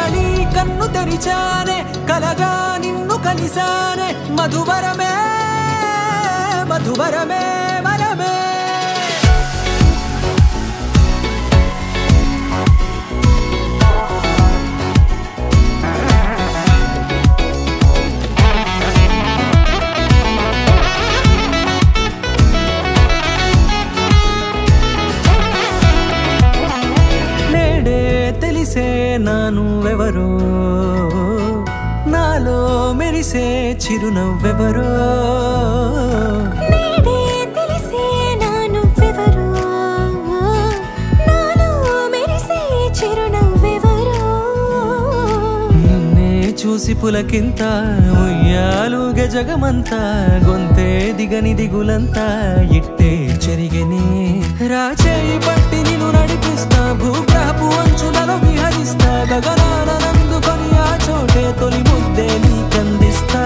మళ్ళీ కన్ను తెరిచానే కలగా నిన్ను కలిసానే మధువరమే మధువరమే వరమే నానువెవరో నాలో మెరిసే చిరునవ్వెవరో నేడే తెలిసే నానువెవరో నాలో మెరిసే చిరునవ్వెవరో నిన్నే చూసి పులకింత ఉయ్యాలుగే జగమంతా గొంతే దిగని దిగులంతా ఇట్టే చెరిగెనే రాచేయి పట్టి నిన్ను నడిపిస్తా భూగ్రహపు అంచులలో విహరిస్తా గగనాన నందుకొని ఆ చోటే తొలి ముద్దే నీకందిస్తా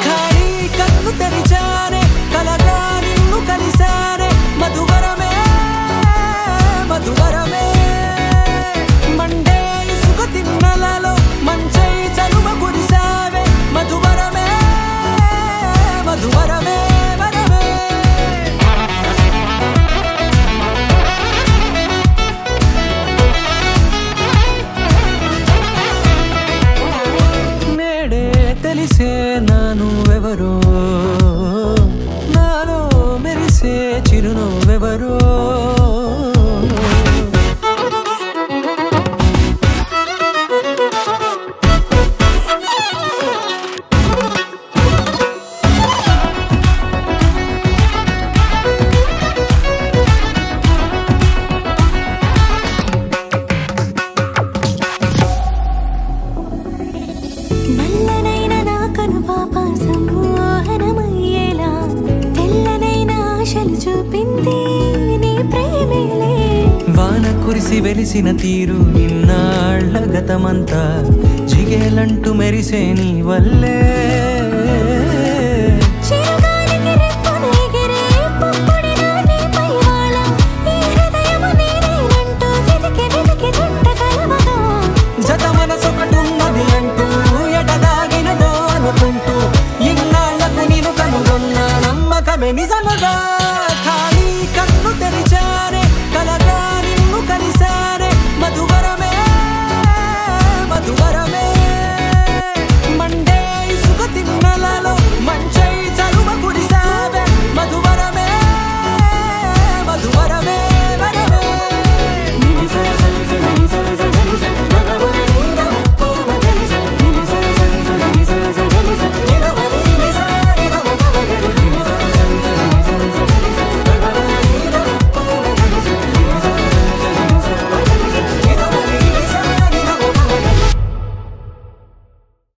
ఖాళీ కన్ను తెరిచానే కలగా నిన్ను కలిసానే మధువరమే మధువరమే మండే ఇసుక తిన్నలలో మంచై చలువ కురిసావే మధువరమే మధువరమే వరమే నేడే తెలిసే నానువెవరో నాలో మెరిసే చిరునవ్వెవరో నల్లనైన నా కనుపాప సమ్మోహనమయ్యేలా తెల్లనైన ఆశలు చూపింది నీ ప్రేమేలే వాన కురిసి వెలిసిన తీరు ఇన్నాళ్ల గతమంతా జిగేలంటూ మెరిసే నీ వల్లే